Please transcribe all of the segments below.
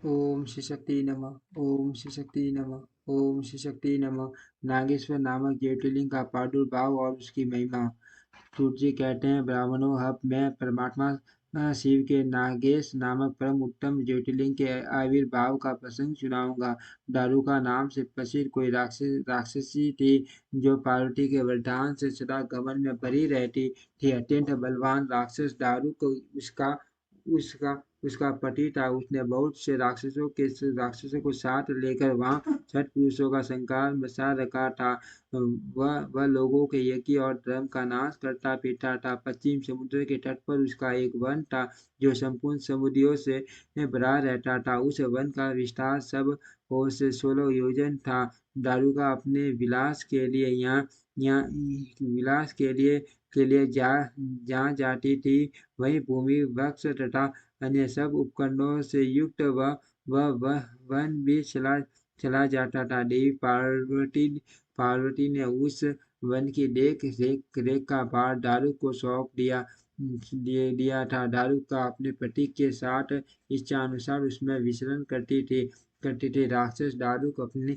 ओम श्री शक्ति नमः। ओम श्री शक्ति नमः। ओम श्री शक्ति नमः। नागेश्वर नामक ज्योतिर्लिंग का प्रादुर्भाव और उसकी महिमा। सूर्य कहते हैं, ब्राह्मणों, अब मैं परमात्मा शिव के नागेश नामक परम उत्तम ज्योतिर्लिंग के आविर्भाव का प्रसंग सुनाऊंगा। दारुका नाम से प्रसिद्ध कोई राक्षसी थी, जो पार्वती के वरदान से सदा गमन में पड़ी रहती थी। अत्यंत बलवान राक्षस दारू को उसका उसका उसका पति था। उसने बहुत से राक्षसों को साथ लेकर वहां छठ पुरुषों का संहार मचा रखा था। वह लोगों के यज्ञ और धर्म का नाश करता फिरता था। पश्चिम समुद्र के तट पर उसका एक वन था, जो संपूर्ण समुद्रियों से भरा रहता था। उस वन का विस्तार सब ओर से 16 योजन था। दारुका अपने विलास के लिए यहाँ यहाँ विलास के लिए जहाँ जाती थी, वही भूमि, वृक्ष तथा अन्य सब उपकरणों से युक्त वह वन भी चला चला जाता था। देवी पार्वती ने उस वन की देख रेख रेख का भार दारुक को सौंप दिया था। दारुका अपने पति के साथ इच्छा अनुसार उसमें विचरण करती थी। राक्षस दारुक अपनी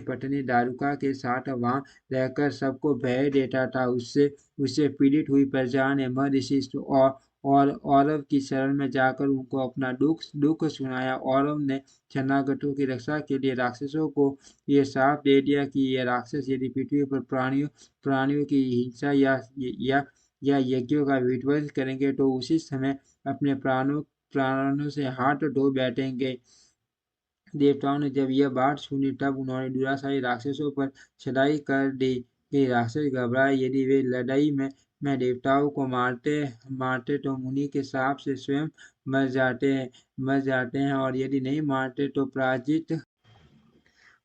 पत्नी दारुका के साथ वहां रहकर सबको भय देता था। उससे उससे पीड़ित हुई प्रजा ने महर्षि और औरव की शरण में जाकर उनको अपना दुख सुनाया। औरव ने शरणागतों की रक्षा के लिए राक्षसों को ये श्राप दे दिया कि ये राक्षस यदि पृथ्वी पर प्राणियों की हिंसा या यज्ञों का विध्वंस करेंगे, तो उसी समय अपने प्राणों से हाथ धो बैठेंगे। देवताओं ने जब यह बात सुनी, तब उन्होंने दुराशायी राक्षसों पर चढ़ाई कर दी। ये राक्षस घबराए। यदि वे लड़ाई में देवताओं को मारते तो मुनि के श्राप से स्वयं मर जाते हैं, और यदि नहीं मारते तो पराजित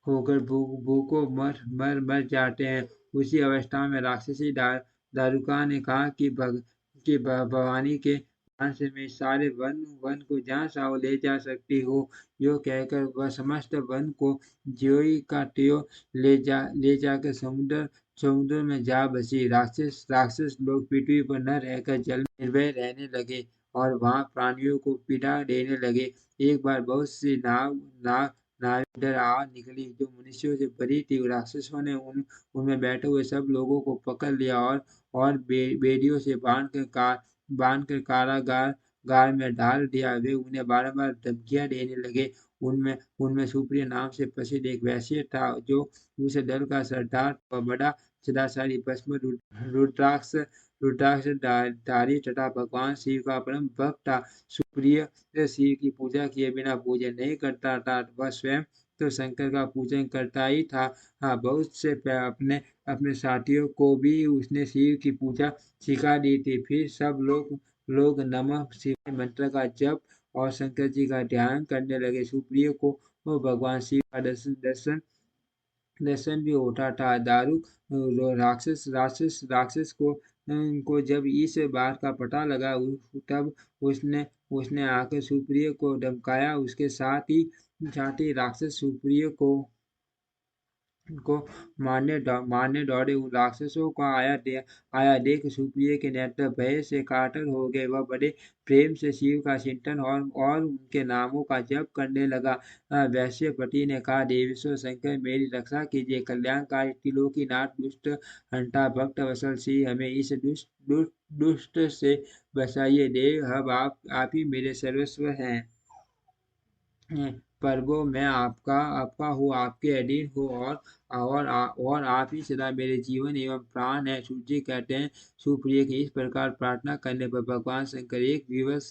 होकर भूखों मर जाते हैं। उसी अवस्था में राक्षसी दारुका ने कहा कि भवानी के वरदान से मैं सारे वन को जहाँ चाहो ले जा सकती हूँ। यो कहकर वह समस्त वन को ज्यों का त्यों ले जाकर समुद्र में जा बसी। राक्षस लोग पृथ्वी पर न रहकर जल में निर्भय रहने लगे और वहां प्राणियों को पीड़ा देने लगे। एक बार बहुत सी नाव नावें इधर आ निकली, जो मनुष्यों से भरी थी। राक्षसों ने उनमें बैठे हुए सब लोगों को पकड़ लिया और बेड़ियों से बांध कर कारागार गार में डाल दिया। वे उन्हें बारंबार धमकियां देने लगे। उनमें उनमें सुप्रिय नाम से प्रसिद्ध एक वैश्य था, जो उस दल का सरदार व बड़ा सदाचारी भस्म रुद्राक्ष रुद्राक्ष धारी तथा भगवान शिव का परम भक्त था। सुप्रिय शिव की पूजा किए बिना पूजन नहीं करता था। वह स्वयं तो शंकर का पूजन करता ही था। हाँ, बहुत से अपने अपने साथियों को भी उसने शिव की पूजा सिखा दी थी। फिर सब लोग नमः शिवाय मंत्र का जप और शंकर जी का ध्यान करने लगे। सुप्रिय को वो भगवान शिव का दर्शन भी होता था। दारुक राक्षस को जब इस बात का पता लगा, तब उसने उसने आकर सुप्रिय को धमकाया। उसके साथ ही राक्षस सुप्रिय को मारने दौड़े। उन राक्षसों को आया देख सुप्रिय के नेत्र भय से कातर हो गए। वह बड़े प्रेम से शिव का चिंतन और उनके नामों का जप करने लगा। वैश्यपति ने कहा, देवेश्वर शंकर, मेरी रक्षा कीजिए। कल्याणकारी त्रिलोकीनाथ, दुष्ट हंता भक्त वत्सल सिंह, हमें इस दुष्ट से बचाइए। देव, अब आप ही मेरे सर्वस्व हैं। प्रभु, मैं आपका हूँ, आपके अधीन हूँ, और आप ही सदा मेरे जीवन एवं प्राण है। सूर्य कहते हैं, सुप्रिय की इस प्रकार प्रार्थना करने पर भगवान शंकर एक विवश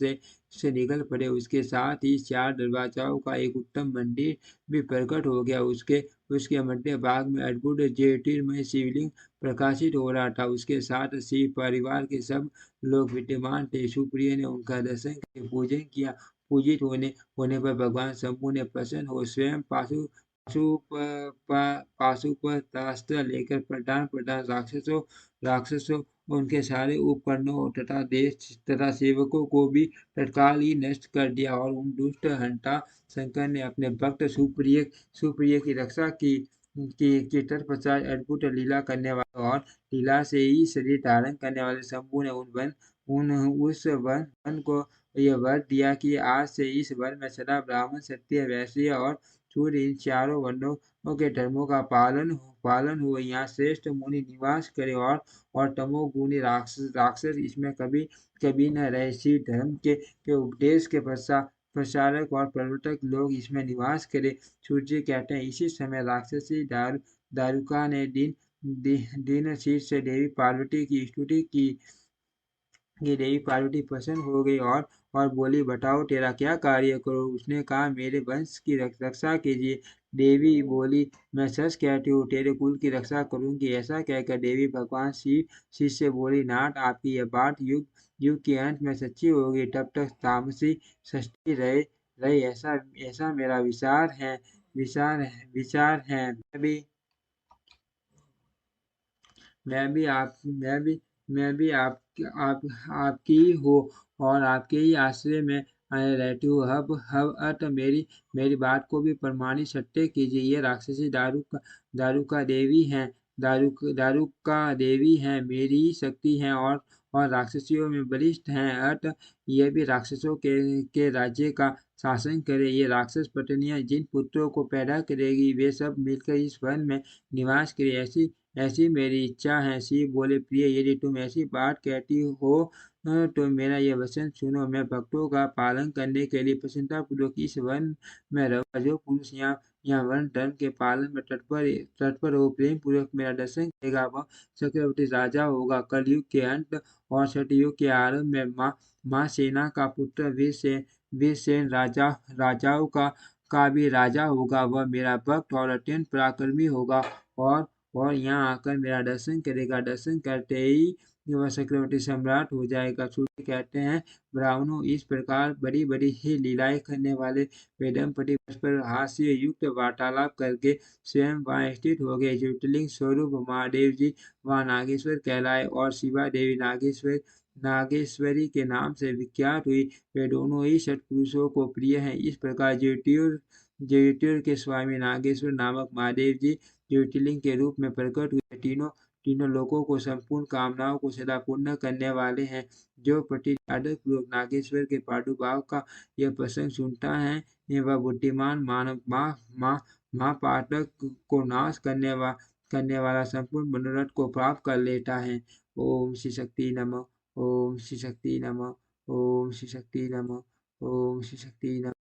से निकल पड़े। उसके साथ ही 4 दरवाजाओं का एक उत्तम मंदिर भी प्रकट हो गया। उसके उसके मध्य भाग में अद्भुत ज्योतिर्मय शिवलिंग प्रकाशित हो रहा था। उसके साथ शिव परिवार के सब लोग विद्यमान थे। सुप्रिय ने उनका दर्शन करके पूजन किया। पूजित होने पर भगवान शंभु ने प्रसन्न हो स्वयं पाशुपतास्त्र लेकर प्रधान प्रधान राक्षसों उनके सारे उपकरणों तथा सेवकों को भी तत्काल ही नष्ट कर दिया। और उन दुष्ट हंता शंकर ने अपने भक्त सुप्रिय की रक्षा की तत्पश्चात अद्भुत लीला करने वाले और लीला से ही शरीर धारण करने वाले शंभु ने उस वन यह वर दिया कि आज से इस वन में सदा ब्राह्मण, क्षत्रिय, वैश्य और शूद्र इन चारों वर्णों के धर्मों का पालन हो। यहाँ श्रेष्ठ मुनि निवास करे और तमोगुणी राक्षस इसमें कभी कभी न रहे। श्री धर्म के उपदेश के प्रसारक और प्रवर्तक लोग इसमें निवास करें। सूर्य जी कहते हैं, इसी समय राक्षसी दारुका ने दिन शीर से देवी पार्वती की स्तुति की। ये देवी पार्वती प्रसन्न हो गई और बोली, बताओ तेरा क्या कार्य करो। उसने कहा, मेरे वंश की रक्षा कीजिए। देवी बोली, मैं सच कहती हूँ, तेरे कुल की रक्षा करूंगी। ऐसा कहकर देवी भगवान शिव से बोली, नाथ आपकी यह बात युग युग के अंत में सच्ची होगी। तब तक तामसी सृष्टि रहे ऐसा ऐसा मेरा विचार है। मैं भी आपकी ही हो और आपके ही आश्रय में रहती हूँ। अब अत मेरी बात को भी प्रमाणित सत्य कीजिए। ये राक्षसी दारुका देवी हैं, दारुका देवी हैं, मेरी ही शक्ति हैं और राक्षसियों में बलिष्ठ हैं। अत ये भी राक्षसों के राज्य का शासन करे। ये राक्षस पत्नियां जिन पुत्रों को पैदा करेगी, वे सब मिलकर इस वन में निवास करे। ऐसी मेरी इच्छा है। शिव बोले, प्रिय, यदि तुम ऐसी बात कहती हो तो मेरा यह वचन सुनो। मैं भक्तों का पालन करने के लिए प्रसन्नतापूर्वक इस वन में रहूंगा। जो पुरुष यहाँ वन धर्म के पालन में तत्पर हो, प्रेम पूर्वक मेरा दर्शन करेगा, वह चक्रवर्ती राजा होगा। कलयुग के अंत और सतयुग के आरंभ में माँ सेना का पुत्र वीरसेन राजाओं का भी राजा होगा। वह मेरा भक्त और अत्यंत पराक्रमी होगा और यहाँ आकर मेरा दर्शन करेगा। दर्शन करते ही वह चक्रवर्ती सम्राट हो जाएगा। सूर्य कहते हैं, ब्राह्मणों, इस प्रकार बड़ी बड़ी ही लीलाएं करने वाले वे दंपति परस्पर हास्य युक्त वार्तालाप करके स्वयं वहां स्थित हो गए। ज्योतिर्लिंग स्वरूप महादेव जी वहां नागेश्वर कहलाए और शिवा देवी नागेश्वरी के नाम से विख्यात हुई। वे दोनों ही सत्पुरुषों को प्रिय हैं। इस प्रकार ज्योतिर् के स्वामी नागेश्वर नामक महादेव जी ज्योतिर्लिंग के रूप में प्रकट हुए। तीनों लोगों को संपूर्ण कामनाओं को सदा पूर्ण करने वाले हैं। जो प्रतिपादक पूर्वक नागेश्वर के प्रादुर्भाव का यह प्रसंग सुनता है, वह बुद्धिमान मानव महापातक को नाश करने वाला संपूर्ण मनोरथ को प्राप्त कर लेता है। ओम श्री शक्ति नमः। ओम श्री शक्ति नमः। ओम श्री शक्ति नमः। ओम श्री शक्ति नमः।